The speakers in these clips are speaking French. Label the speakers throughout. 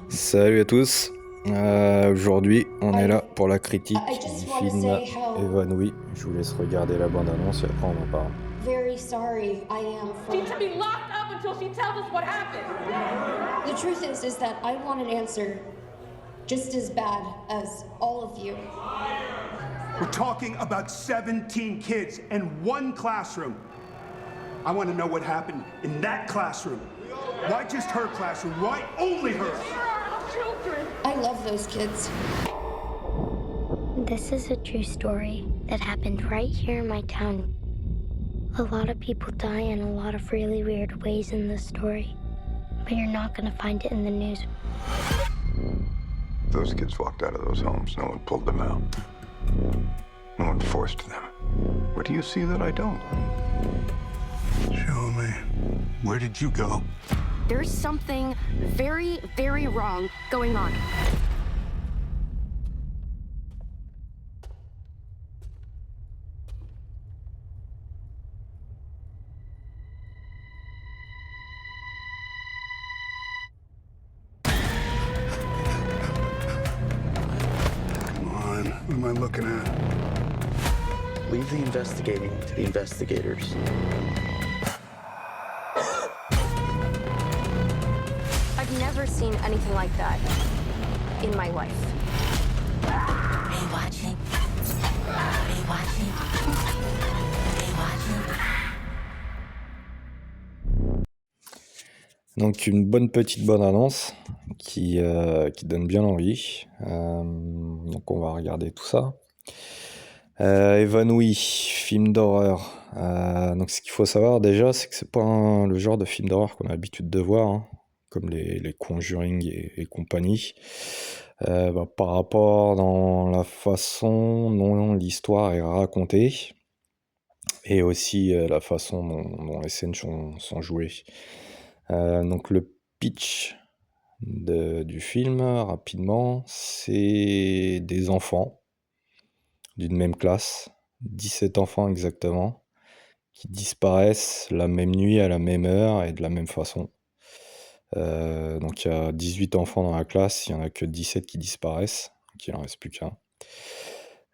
Speaker 1: Salut à tous. Aujourd'hui, on est là pour la
Speaker 2: I
Speaker 1: critique
Speaker 2: just
Speaker 1: du
Speaker 2: want to
Speaker 1: film
Speaker 2: say how
Speaker 1: Évanoui. Je vous laisse regarder la bande-annonce et après on en parle.
Speaker 2: very sorry I am for.
Speaker 3: She's to be locked up until she tells us what happened.
Speaker 2: The truth is that I want an answer just as bad as all of you.
Speaker 4: We're talking about 17 kids in one classroom. I want to know what happened in that classroom. Why just her classroom? Why only her?
Speaker 3: Here are our children.
Speaker 2: I love those kids.
Speaker 5: This is a true story that happened right here in my town. A lot of people die in a lot of really weird ways in this story, but you're not gonna find it in the news.
Speaker 6: Those kids walked out of those homes. No one pulled them out. No one forced them. What do you see that I don't?
Speaker 4: Show me. Where did you go?
Speaker 7: There's something very, very wrong going on.
Speaker 4: Come on. What am I looking at?
Speaker 8: Leave the investigating to the investigators.
Speaker 7: I've never seen anything like that in my life.
Speaker 1: Donc une bonne petite bande-annonce qui donne bien envie. Donc on va regarder tout ça. Évanoui, film d'horreur. Donc ce qu'il faut savoir déjà, c'est que c'est pas le genre de film d'horreur qu'on a l'habitude de voir, hein, comme les Conjuring et compagnie. Par rapport dans la façon dont l'histoire est racontée et aussi la façon dont les scènes sont jouées. Donc le pitch du film, rapidement, c'est des enfants d'une même classe, 17 enfants exactement, qui disparaissent la même nuit, à la même heure et de la même façon. Donc il y a 18 enfants dans la classe, il n'y en a que 17 qui disparaissent, donc il n'en reste plus qu'un.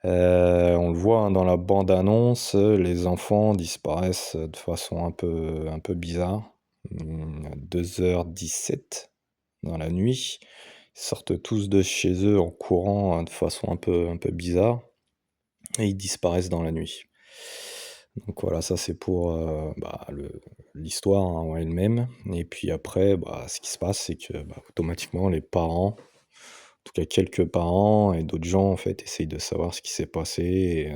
Speaker 1: On le voit, hein, dans la bande-annonce, les enfants disparaissent de façon un peu bizarre. 2h17 dans la nuit. Ils sortent tous de chez eux en courant, de façon un peu bizarre et ils disparaissent dans la nuit. Donc voilà, ça c'est pour l'histoire en elle-même. Et puis après, ce qui se passe, c'est que automatiquement les parents, en tout cas quelques parents et d'autres gens en fait, essayent de savoir ce qui s'est passé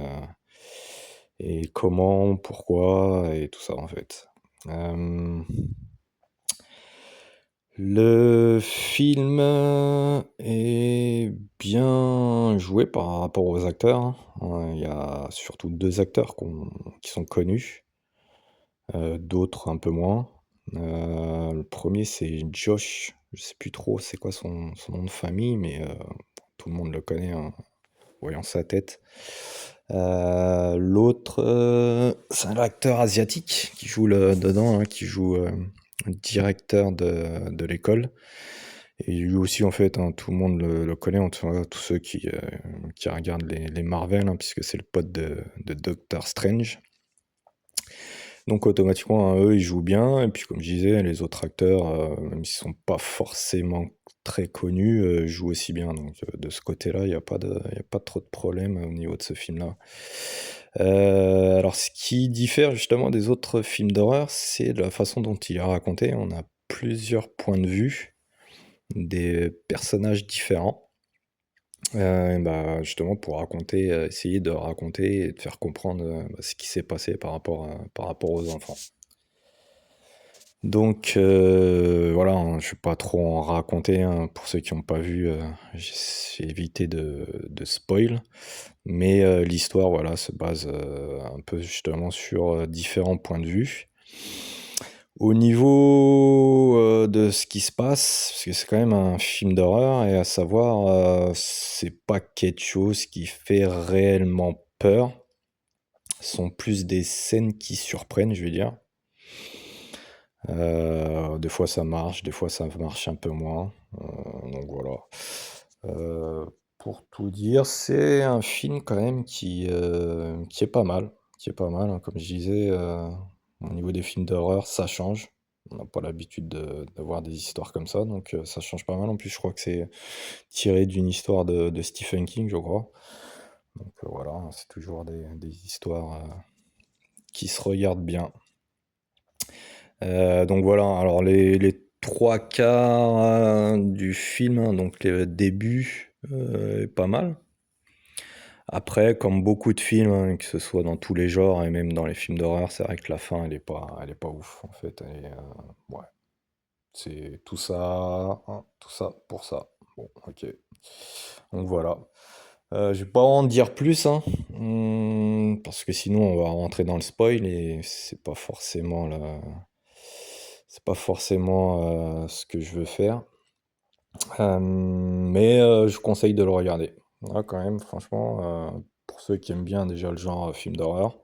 Speaker 1: et comment, pourquoi et tout ça en fait. Le film est bien joué par rapport aux acteurs, hein. Il y a surtout 2 acteurs qui sont connus, d'autres un peu moins. Le premier c'est Josh, je sais plus trop c'est quoi son nom de famille, mais tout le monde le connaît, hein, voyant sa tête. L'autre, c'est l'acteur asiatique qui joue dedans, hein, qui joue le directeur de l'école. Et lui aussi, en fait, hein, tout le monde le connaît, en tout cas, tous ceux qui regardent les Marvel, hein, puisque c'est le pote de Doctor Strange. Donc automatiquement, hein, eux, ils jouent bien. Et puis comme je disais, les autres acteurs, même s'ils sont pas forcément très connus, jouent aussi bien. Donc de ce côté-là, il y a pas trop de problème au niveau de ce film-là. Alors ce qui diffère justement des autres films d'horreur, c'est la façon dont il est raconté. On a plusieurs points de vue, des personnages différents. Justement pour raconter, essayer de raconter et de faire comprendre, ce qui s'est passé par rapport aux enfants. Donc voilà, hein, je vais pas trop en raconter, hein, pour ceux qui n'ont pas vu, j'ai évité de spoil. Mais l'histoire, voilà, se base, un peu justement sur, différents points de vue. Au niveau, de ce qui se passe, parce que c'est quand même un film d'horreur et à savoir, c'est pas quelque chose qui fait réellement peur. Ce sont plus des scènes qui surprennent, je vais dire. Des fois ça marche, des fois ça marche un peu moins. Donc voilà. Pour tout dire, c'est un film quand même qui est pas mal, hein. Comme je disais, au niveau des films d'horreur, ça change. On n'a pas l'habitude d'avoir des histoires comme ça, donc ça change pas mal. En plus, je crois que c'est tiré d'une histoire de Stephen King, je crois. Donc voilà, c'est toujours des histoires qui se regardent bien. Donc voilà, alors les 3 quarts du film, hein, donc le début est pas mal. Après, comme beaucoup de films, hein, que ce soit dans tous les genres et même dans les films d'horreur, c'est vrai que la fin, elle est pas ouf, en fait. Ouais, c'est tout ça, hein, tout ça pour ça. Bon, ok. Donc voilà. Je vais pas en dire plus, hein, parce que sinon on va rentrer dans le spoil et c'est pas forcément ce que je veux faire. Mais je conseille de le regarder. Là, quand même, franchement, pour ceux qui aiment bien déjà le genre film d'horreur,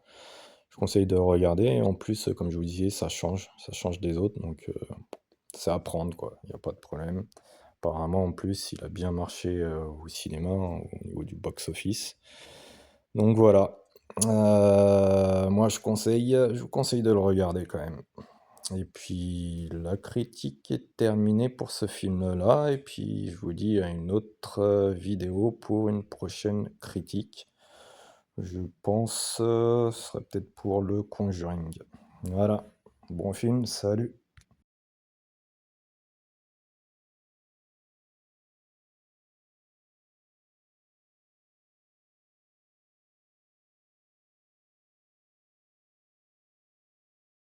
Speaker 1: je conseille de le regarder. Et en plus, comme je vous disais, ça change des autres, donc c'est à prendre, quoi. Il n'y a pas de problème. Apparemment, en plus, il a bien marché au cinéma, hein, au niveau du box-office. Donc voilà. Moi, je vous conseille de le regarder quand même. Et puis la critique est terminée pour ce film-là, et puis je vous dis à une autre vidéo pour une prochaine critique. Je pense ce serait peut-être pour le Conjuring. Voilà, bon film, salut.